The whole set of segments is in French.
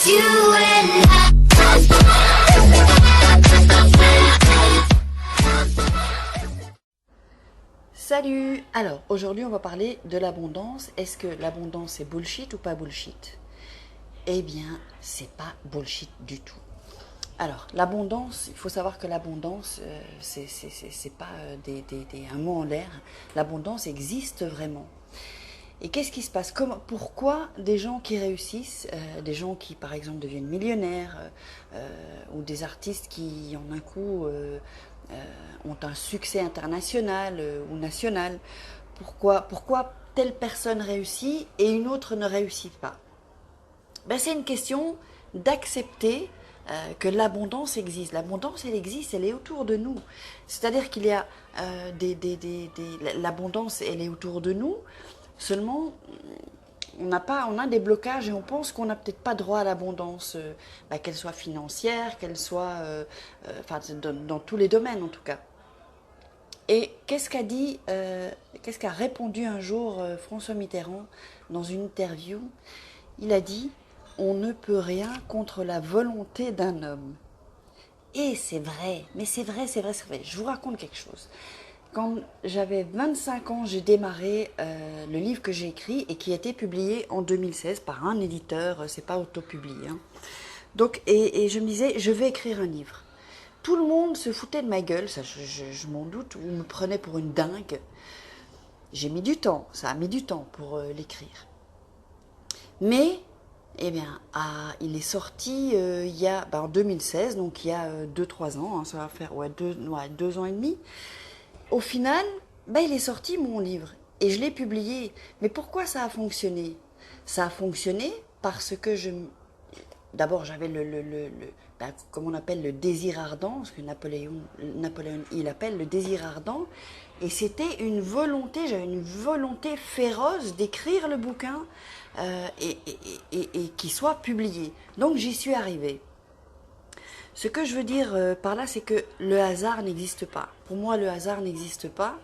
It's you and I. Salut! Alors, aujourd'hui on va parler de l'abondance. Est-ce que l'abondance est bullshit ou pas bullshit? Eh bien, c'est pas bullshit du tout. Alors, l'abondance, il faut savoir que l'abondance, c'est pas un mot en l'air. L'abondance existe vraiment. Et qu'est-ce qui se passe? Pourquoi des gens qui réussissent, des gens qui par exemple deviennent millionnaires, ou des artistes qui en un coup ont un succès international ou national, pourquoi telle personne réussit et une autre ne réussit pas? Ben, c'est une question d'accepter que l'abondance existe. L'abondance, elle existe, elle est autour de nous. C'est-à-dire qu'il y a l'abondance, elle est autour de nous. Seulement, on a des blocages et on pense qu'on n'a peut-être pas droit à l'abondance, qu'elle soit financière, qu'elle soit, dans tous les domaines en tout cas. Et qu'est-ce qu'a répondu un jour François Mitterrand dans une interview? Il a dit: on ne peut rien contre la volonté d'un homme. Et c'est vrai, mais c'est vrai. Je vous raconte quelque chose. Quand j'avais 25 ans, j'ai démarré le livre que j'ai écrit et qui a été publié en 2016 par un éditeur, c'est pas autopublié. Hein. Donc, et je me disais, je vais écrire un livre. Tout le monde se foutait de ma gueule, ça je m'en doute, ou me prenait pour une dingue. J'ai mis du temps, ça a mis du temps pour l'écrire. Mais, eh bien, il est sorti en 2016, donc il y a 2-3 ans, hein, ça va faire 2 ans et demi. Au final, il est sorti mon livre et je l'ai publié. Mais pourquoi ça a fonctionné? Ça a fonctionné parce que d'abord j'avais comme on appelle le désir ardent, ce que Napoléon il appelle le désir ardent, et c'était j'avais une volonté féroce d'écrire le bouquin et qu'il soit publié. Donc j'y suis arrivée. Ce que je veux dire par là, c'est que le hasard n'existe pas. Pour moi, le hasard n'existe pas.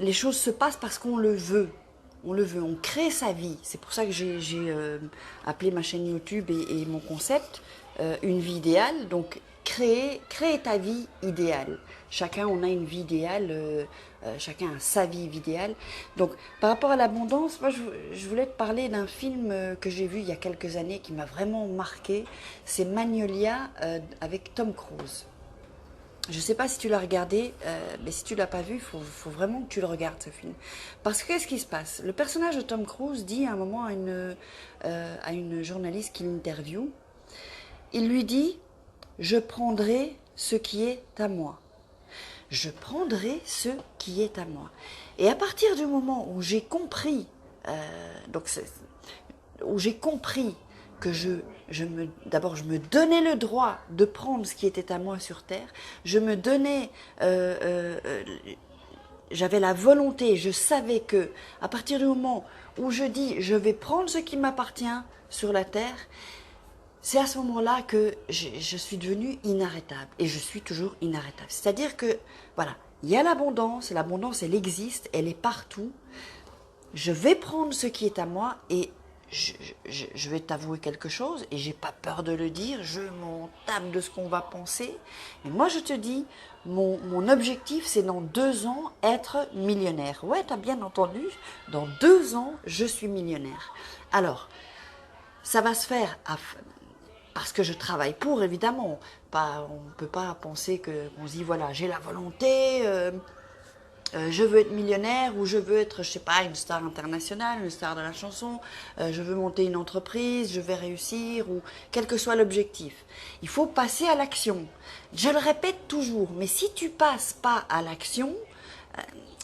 Les choses se passent parce qu'on le veut. On le veut, on crée sa vie. C'est pour ça que j'ai appelé ma chaîne YouTube et mon concept une vie idéale. Donc, créer ta vie idéale. Chacun, on a une vie idéale, chacun a sa vie idéale. Donc, par rapport à l'abondance, moi, je voulais te parler d'un film que j'ai vu il y a quelques années qui m'a vraiment marqué. C'est Magnolia avec Tom Cruise. Je ne sais pas si tu l'as regardé, mais si tu ne l'as pas vu, il faut vraiment que tu le regardes, ce film. Parce que qu'est-ce qui se passe? Le personnage de Tom Cruise dit à un moment à une journaliste qui l'interviewe, il lui dit: je prendrai ce qui est à moi. Je prendrai ce qui est à moi. Et à partir du moment où j'ai compris, que d'abord je me donnais le droit de prendre ce qui était à moi sur terre, je me donnais, j'avais la volonté, je savais que à partir du moment où je dis je vais prendre ce qui m'appartient sur la terre, c'est à ce moment-là que je suis devenue inarrêtable et je suis toujours inarrêtable. C'est-à-dire que voilà, il y a l'abondance elle existe, elle est partout. Je vais prendre ce qui est à moi et je vais t'avouer quelque chose, et j'ai pas peur de le dire, je m'en tape de ce qu'on va penser. Mais moi je te dis, mon objectif c'est dans 2 ans être millionnaire. Ouais, t'as bien entendu, dans 2 ans je suis millionnaire. Alors, ça va se faire parce que je travaille pour, évidemment. On ne peut pas penser qu'on se dit voilà, j'ai la volonté, je veux être millionnaire, ou je veux être, je sais pas, une star internationale, une star de la chanson, je veux monter une entreprise, je vais réussir, ou quel que soit l'objectif. Il faut passer à l'action. Je le répète toujours, mais si tu passes pas à l'action,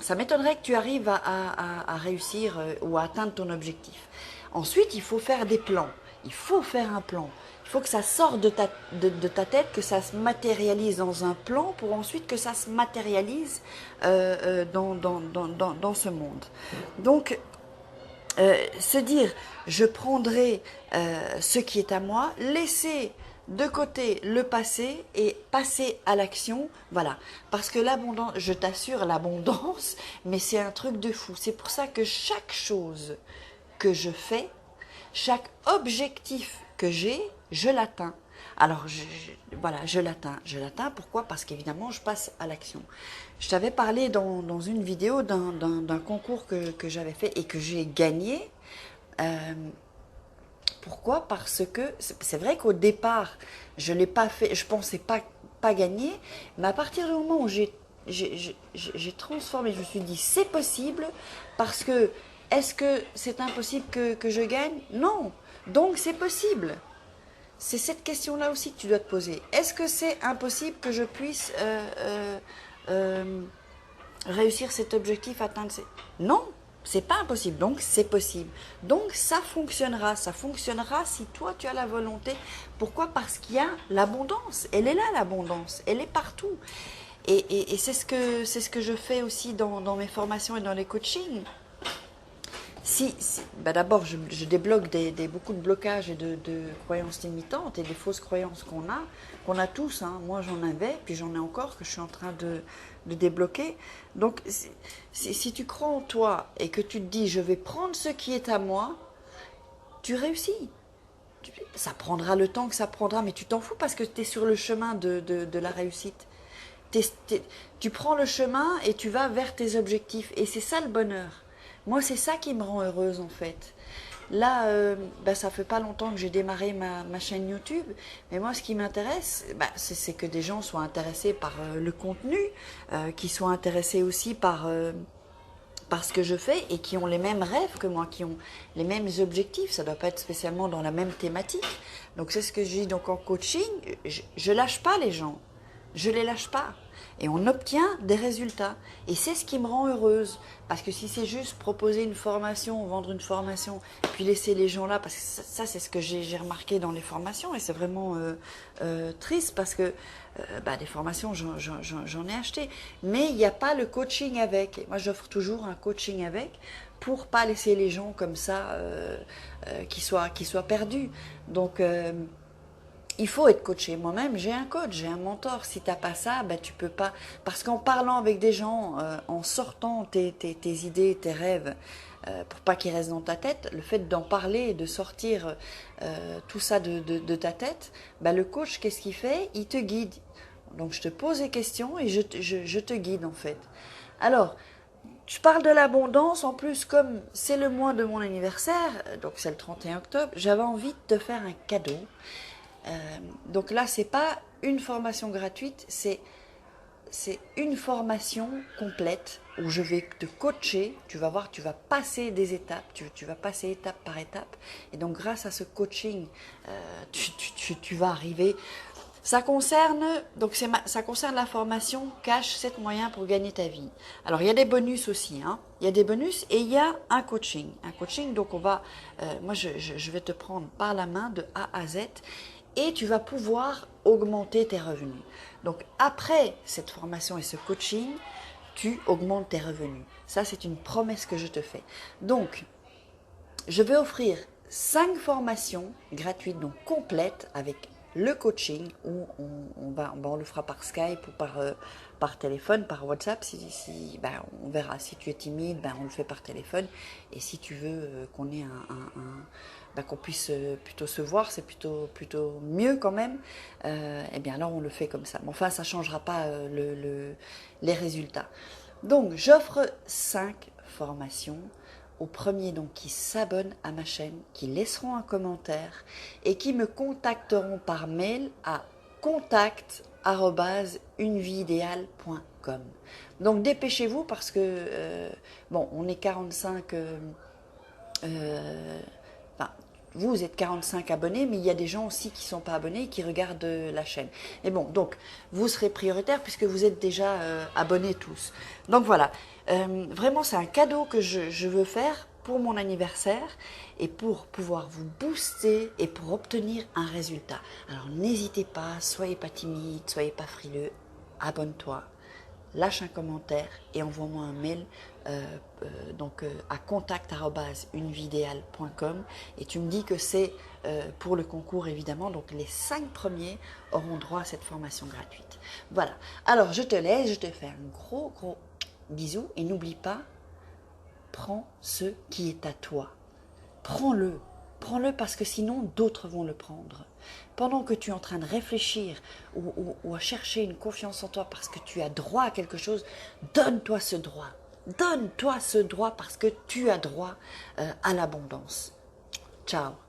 ça m'étonnerait que tu arrives à réussir ou à atteindre ton objectif. Ensuite, il faut faire des plans. Il faut faire un plan. Il faut que ça sorte de ta tête, que ça se matérialise dans un plan pour ensuite que ça se matérialise dans ce monde. Donc, se dire, je prendrai ce qui est à moi, laisser de côté le passé et passer à l'action, voilà. Parce que l'abondance, je t'assure, l'abondance, mais c'est un truc de fou. C'est pour ça que chaque chose que je fais, Chaque objectif que j'ai, je l'atteins. Alors, voilà, je l'atteins. Je l'atteins, pourquoi? Parce qu'évidemment, je passe à l'action. Je t'avais parlé dans une vidéo d'un concours que j'avais fait et que j'ai gagné. Euh, Pourquoi? Parce que c'est vrai qu'au départ, je ne l'ai pas fait, je ne pensais pas gagner, mais à partir du moment où j'ai transformé, je me suis dit c'est possible, parce que est-ce que c'est impossible que je gagne? Non, donc c'est possible. C'est cette question-là aussi que tu dois te poser. Est-ce que c'est impossible que je puisse euh, réussir cet objectif, atteindre ces... Non, c'est pas impossible, donc c'est possible. Donc ça fonctionnera si toi tu as la volonté. Pourquoi? Parce qu'il y a l'abondance, elle est là l'abondance, elle est partout. Et c'est ce que je fais aussi dans mes formations et dans les coachings. Ben d'abord, je débloque beaucoup de blocages et de croyances limitantes et des fausses croyances qu'on a tous. Hein. Moi, j'en avais, puis j'en ai encore que je suis en train de débloquer. Donc, si tu crois en toi et que tu te dis, je vais prendre ce qui est à moi, tu réussis. Ça prendra le temps que ça prendra, mais tu t'en fous parce que tu es sur le chemin de la réussite. Tu prends le chemin et tu vas vers tes objectifs. Et c'est ça le bonheur. Moi, c'est ça qui me rend heureuse en fait. Là, ça fait pas longtemps que j'ai démarré ma chaîne YouTube, mais moi, ce qui m'intéresse, c'est que des gens soient intéressés par le contenu, qu'ils soient intéressés aussi par ce que je fais et qui ont les mêmes rêves que moi, qui ont les mêmes objectifs. Ça ne doit pas être spécialement dans la même thématique. Donc, c'est ce que je dis. Donc, en coaching, je lâche pas les gens. Je les lâche pas. Et on obtient des résultats. Et c'est ce qui me rend heureuse. Parce que si c'est juste proposer une formation, vendre une formation, puis laisser les gens là, parce que ça c'est ce que j'ai remarqué dans les formations, et c'est vraiment triste parce que des formations, j'en ai acheté. Mais il n'y a pas le coaching avec. Et moi, j'offre toujours un coaching avec pour pas laisser les gens comme ça qui soient perdus. Donc... il faut être coaché. Moi-même, j'ai un coach, j'ai un mentor. Si tu n'as pas ça, tu peux pas. Parce qu'en parlant avec des gens, en sortant tes idées, tes rêves, pour pas qu'ils restent dans ta tête, le fait d'en parler et de sortir tout ça de ta tête, le coach, qu'est-ce qu'il fait? Il te guide. Donc, je te pose des questions et je te guide, en fait. Alors, je parle de l'abondance, en plus, comme c'est le mois de mon anniversaire, donc c'est le 31 octobre, j'avais envie de te faire un cadeau. Donc là, c'est pas une formation gratuite, c'est une formation complète où je vais te coacher. Tu vas voir, tu vas passer des étapes, tu vas passer étape par étape. Et donc, grâce à ce coaching, tu vas arriver. Ça concerne la formation Cash 7 moyens pour gagner ta vie. Alors, il y a des bonus aussi. Hein. Il y a des bonus et il y a un coaching. Un coaching, donc moi, je vais te prendre par la main de A à Z et tu vas pouvoir augmenter tes revenus. Donc, après cette formation et ce coaching, tu augmentes tes revenus. Ça, c'est une promesse que je te fais. Donc, je vais offrir 5 formations gratuites, donc complètes, avec le coaching, où on le fera par Skype ou par téléphone, par WhatsApp. On verra. Si tu es timide, on le fait par téléphone. Et si tu veux qu'on ait qu'on puisse plutôt se voir, c'est plutôt mieux quand même, alors on le fait comme ça. Mais enfin, ça ne changera pas les résultats. Donc, j'offre 5 formations aux premiers donc, qui s'abonnent à ma chaîne, qui laisseront un commentaire et qui me contacteront par mail à contact@unevieidéale.com. Donc, dépêchez-vous parce que, on est 45... vous êtes 45 abonnés, mais il y a des gens aussi qui ne sont pas abonnés et qui regardent la chaîne. Mais bon, donc, vous serez prioritaire puisque vous êtes déjà abonnés tous. Donc voilà, vraiment c'est un cadeau que je veux faire pour mon anniversaire et pour pouvoir vous booster et pour obtenir un résultat. Alors n'hésitez pas, soyez pas timide, soyez pas frileux, abonne-toi. Lâche un commentaire et envoie-moi un mail à contact@unevieidéale.com et tu me dis que c'est pour le concours évidemment. Donc les 5 premiers auront droit à cette formation gratuite. Voilà. Alors je te laisse, je te fais un gros bisou et n'oublie pas, prends ce qui est à toi. Prends-le. Prends-le parce que sinon d'autres vont le prendre. Pendant que tu es en train de réfléchir ou à chercher une confiance en toi parce que tu as droit à quelque chose, donne-toi ce droit. Donne-toi ce droit parce que tu as droit à l'abondance. Ciao.